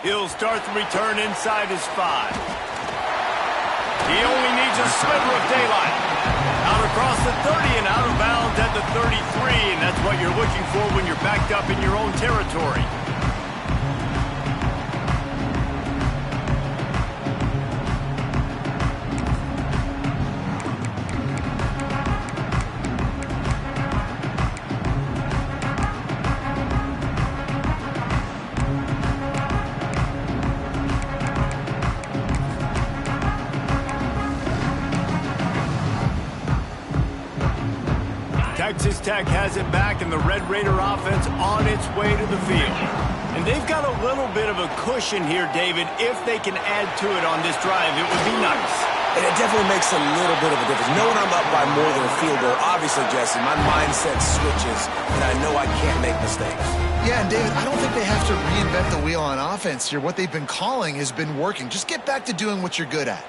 He'll start the return inside his 5. He only needs a sliver of daylight. Out across the 30 and out of bounds at the 33, and that's what you're looking for when you're backed up in your own territory. Texas Tech has it back, and the Red Raider offense on its way to the field. And they've got a little bit of a cushion here, David. If they can add to it on this drive, it would be nice. And it definitely makes a little bit of a difference. Knowing I'm up by more than a field goal, obviously, Jesse, my mindset switches, and I know I can't make mistakes. Yeah, and David, I don't think they have to reinvent the wheel on offense here. What they've been calling has been working. Just get back to doing what you're good at.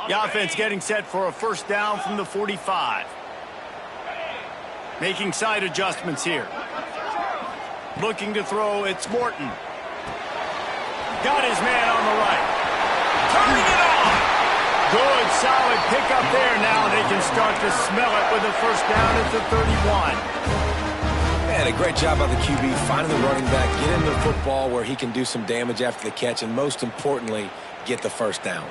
The offense getting set for a first down from the 45. Making side adjustments here. Looking to throw, it's Morton. Got his man on the right. Turning it on! Good, solid pickup there. Now they can start to smell it with a first down at the 31. Man, a great job by the QB finding the running back, get him the football where he can do some damage after the catch, and most importantly, get the first down.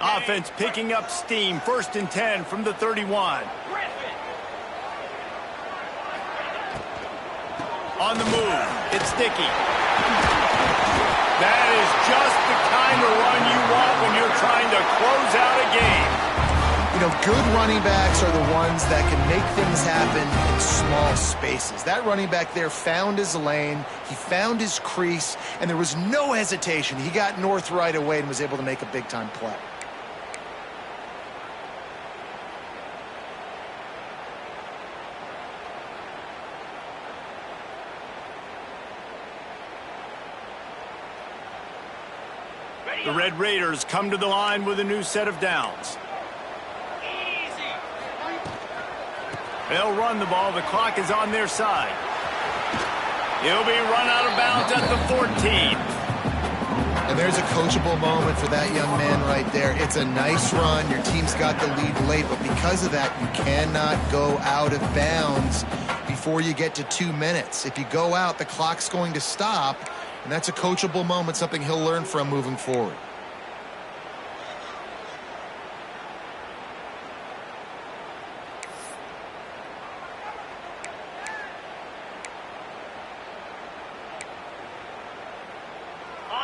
Offense picking up steam. 1st and 10 from the 31. On the move. It's Dickey. That is just the kind of run you want when you're trying to close out a game. You know, good running backs are the ones that can make things happen in small spaces. That running back there found his lane, he found his crease, and there was no hesitation. He got north right away and was able to make a big-time play. The Red Raiders come to the line with a new set of downs. They'll run the ball. The clock is on their side. He'll be run out of bounds at the 14. And there's a coachable moment for that young man right there. It's a nice run. Your team's got the lead late, but because of that, you cannot go out of bounds before you get to 2 minutes. If you go out, the clock's going to stop. And that's a coachable moment, something he'll learn from moving forward.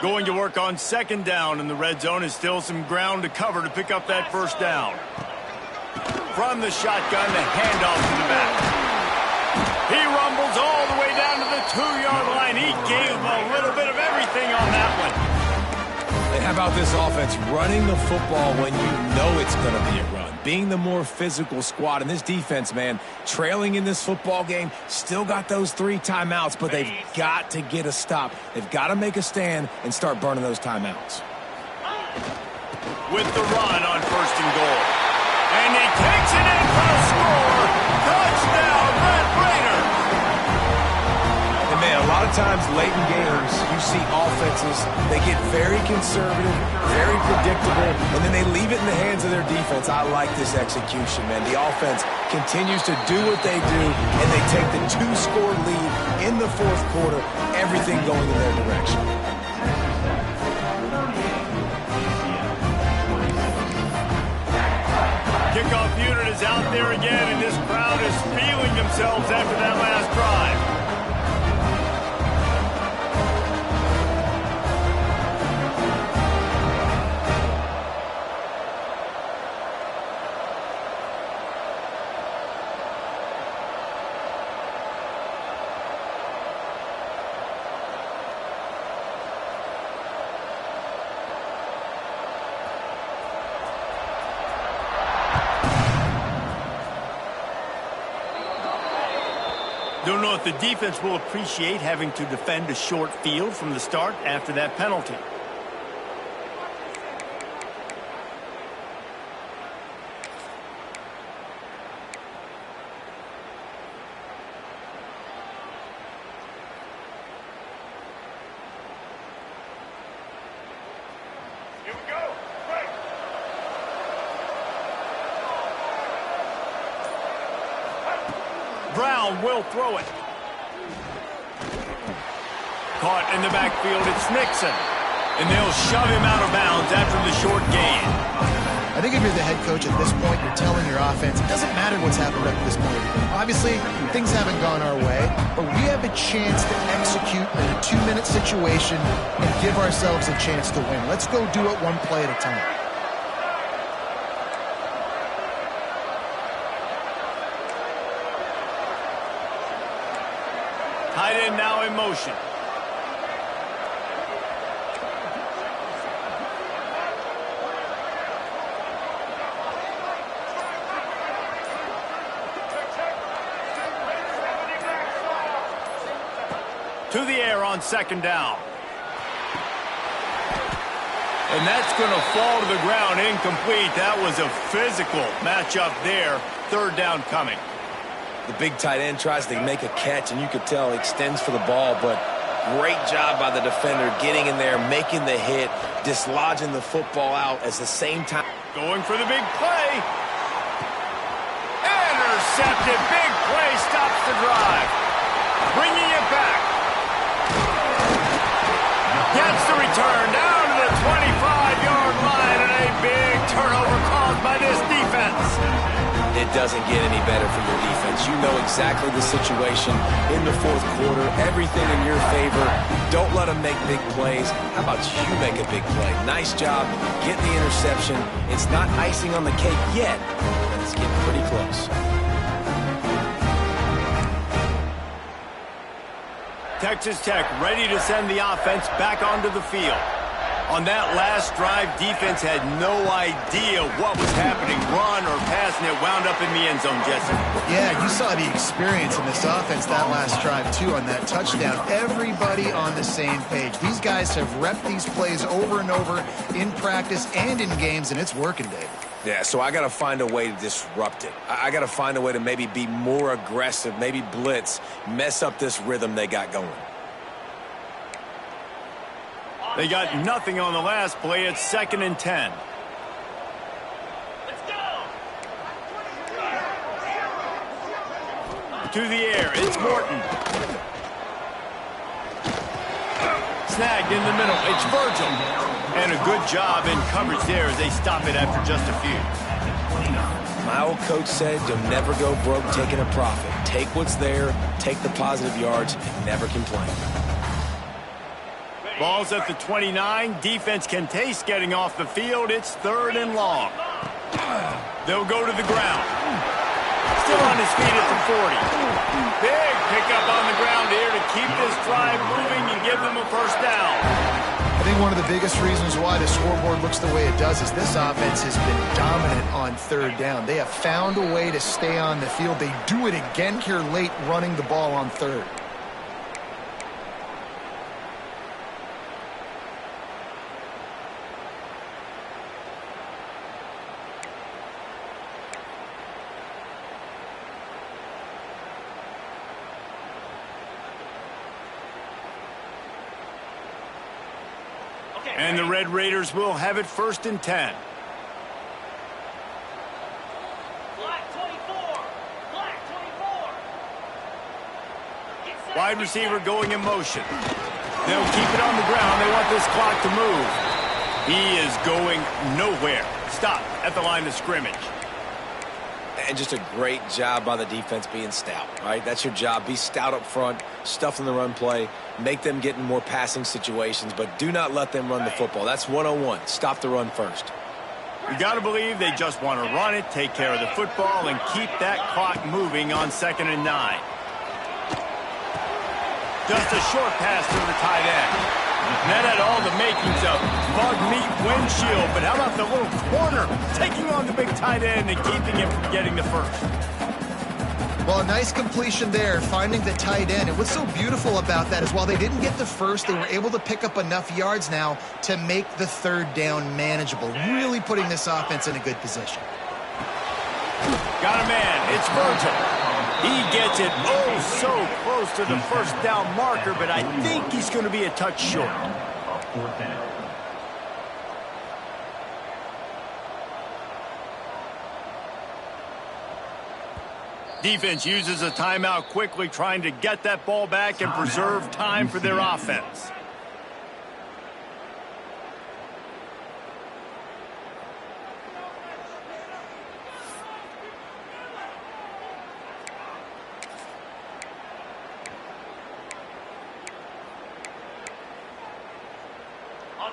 Going to work on 2nd down, and the red zone is still some ground to cover to pick up that first down. From the shotgun, the handoff to the back. He rumbles all the way down to the 2-yard line. He gave a little bit of everything on that one. And how about this offense running the football when you know it's going to be a run? Being the more physical squad. And this defense, man, trailing in this football game, still got those 3 timeouts, but they've got to get a stop. They've got to make a stand and start burning those timeouts. With the run on 1st and goal. And he takes it in for a score. Touchdown, Red Raiders. And man, a lot of times late in games, you see offenses, they get very conservative, very predictable, and then they leave it in the hands of their defense. I like this execution, man. The offense continues to do what they do, and they take the 2-score lead in the fourth quarter, everything going in their direction. Kickoff unit is out there again, and this crowd is feeling themselves after that last drive. Don't know if the defense will appreciate having to defend a short field from the start after that penalty. Here we go. Break. Brown will throw it. Caught in the backfield, it's Nixon. And they'll shove him out of bounds after the short gain. I think if you're the head coach at this point, you're telling your offense, it doesn't matter what's happened up to this point. Obviously, things haven't gone our way, but we have a chance to execute in a 2-minute situation and give ourselves a chance to win. Let's go do it one play at a time. Tight end now in motion. To the air on second down. And that's going to fall to the ground incomplete. That was a physical matchup there. Third down coming. The big tight end tries to make a catch, and you could tell he extends for the ball, but great job by the defender getting in there, making the hit, dislodging the football out at the same time. Going for the big play. Intercepted. Big play stops the drive. Bringing it back. Gets the return down to the 25-yard line, and a big turnover caused by this defense. It doesn't get any better for your defense. You know exactly the situation in the fourth quarter. Everything in your favor. Don't let them make big plays. How about you make a big play? Nice job getting the interception. It's not icing on the cake yet, but it's getting pretty close. Texas Tech ready to send the offense back onto the field. On that last drive, defense had no idea what was happening. Run or pass, and it wound up in the end zone, Jesse. Yeah, you saw the experience in this offense that last drive, too, on that touchdown. Everybody on the same page. These guys have repped these plays over and over in practice and in games, and it's working, David. Yeah, so I got to find a way to disrupt it. I got to find a way to maybe be more aggressive, maybe blitz, mess up this rhythm they got going. They got nothing on the last play. It's 2nd and 10. Let's go! To the air, it's Morton. Snagged in the middle, it's Virgil. And a good job in coverage there as they stop it after just a few. My old coach said you'll never go broke taking a profit. Take what's there, take the positive yards, and never complain. Ball's at the 29. Defense can taste getting off the field. It's 3rd and long. They'll go to the ground. Still on his feet at the 40. Big pickup on the ground here to keep this drive moving and give them a first down. I think one of the biggest reasons why the scoreboard looks the way it does is this offense has been dominant on 3rd down. They have found a way to stay on the field. They do it again here late, running the ball on 3rd. And the Red Raiders will have it 1st and 10. Wide receiver going in motion. They'll keep it on the ground. They want this clock to move. He is going nowhere. Stop at the line of scrimmage. And just a great job by the defense being stout, right? That's your job. Be stout up front, stuff in the run play, make them get in more passing situations, but do not let them run the football. That's 101. Stop the run first. You got to believe they just want to run it, take care of the football, and keep that clock moving on 2nd and 9. Just a short pass to the tight end. And that had all the makings of bug meat windshield, but how about the little corner taking on the big tight end and keeping him from getting the first? Well, a nice completion there, finding the tight end. And what's so beautiful about that is while they didn't get the first, they were able to pick up enough yards now to make the 3rd down manageable, really putting this offense in a good position. Got a man. It's Virgil. He gets it so close to the first down marker, but I think he's going to be a touch short. Defense uses a timeout quickly, trying to get that ball back and preserve time for their offense.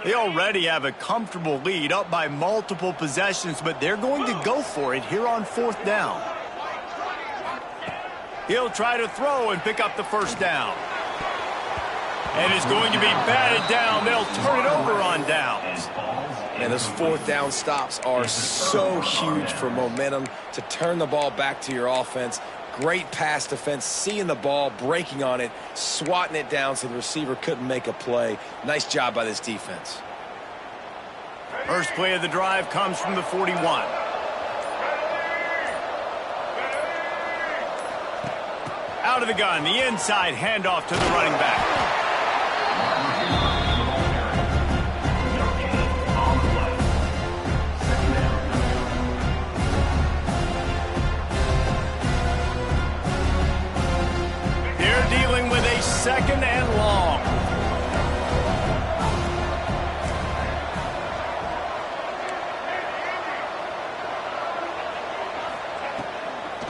They already have a comfortable lead, up by multiple possessions, but they're going to go for it here on 4th down. He'll try to throw and pick up the first down. And it's going to be batted down. They'll turn it over on downs. And those 4th down stops are so huge for momentum to turn the ball back to your offense. Great pass defense, seeing the ball, breaking on it, swatting it down so the receiver couldn't make a play. Nice job by this defense. First play of the drive comes from the 41. Out of the gun, the inside handoff to the running back. Dealing with a 2nd and long.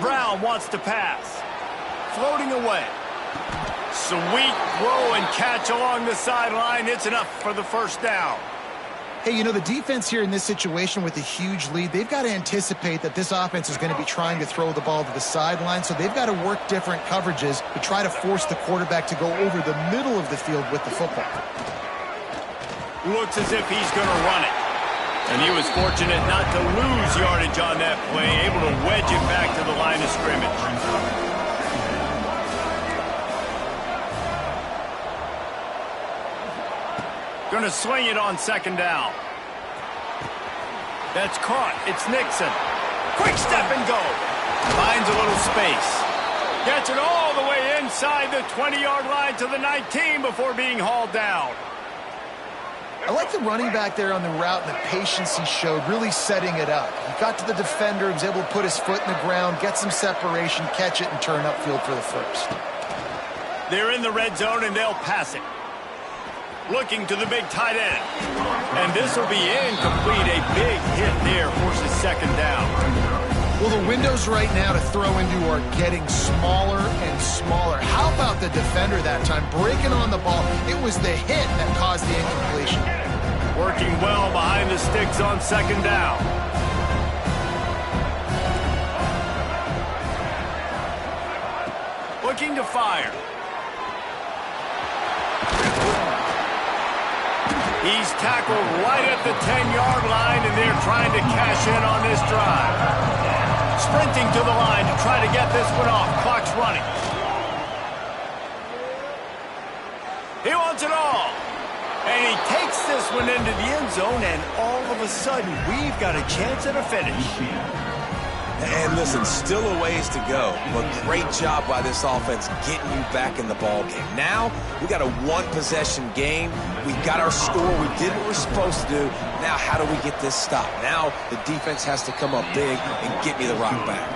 Brown wants to pass. Floating away. Sweet throw and catch along the sideline. It's enough for the first down. Hey, you know, the defense here in this situation with a huge lead, they've got to anticipate that this offense is going to be trying to throw the ball to the sideline, so they've got to work different coverages to try to force the quarterback to go over the middle of the field with the football. Looks as if he's going to run it. And he was fortunate not to lose yardage on that play, able to wedge it back to the line of scrimmage. Going to swing it on 2nd down. That's caught. It's Nixon. Quick step and go. Finds a little space. Gets it all the way inside the 20-yard line to the 19 before being hauled down. I like the running back there on the route and the patience he showed, really setting it up. He got to the defender, was able to put his foot in the ground, get some separation, catch it, and turn upfield for the first. They're in the red zone, and they'll pass it. Looking to the big tight end. And this will be incomplete. A big hit there forces 2nd down. Well, the windows right now to throw into are getting smaller and smaller. How about the defender that time? Breaking on the ball. It was the hit that caused the incompletion. Working well behind the sticks on 2nd down. Looking to fire. He's tackled right at the 10-yard line, and they're trying to cash in on this drive. Sprinting to the line to try to get this one off. Clock's running. He wants it all. And he takes this one into the end zone, and all of a sudden, we've got a chance at a finish. And listen, still a ways to go, but great job by this offense getting you back in the ball game. Now, we got a one-possession game. We got our score. We did what we're supposed to do. Now, how do we get this stopped? Now, the defense has to come up big and get me the rock back.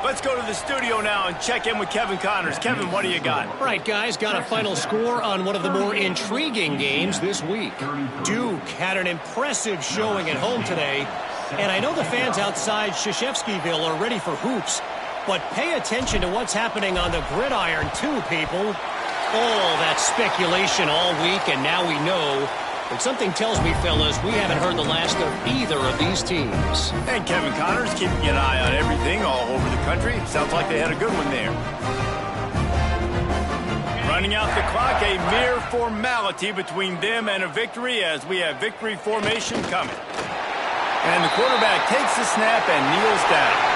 Let's go to the studio now and check in with Kevin Connors. Kevin, what do you got? All right, guys, got a final score on one of the more intriguing games this week. Duke had an impressive showing at home today, and I know the fans outside Krzyzewskiville are ready for hoops, but pay attention to what's happening on the gridiron too, people. All that speculation all week, and now we know. But something tells me, fellas, we haven't heard the last of either of these teams. And Kevin Connors keeping an eye on everything all over the country. Sounds like they had a good one there. Running out the clock, a mere formality between them and a victory as we have victory formation coming. And the quarterback takes the snap and kneels down.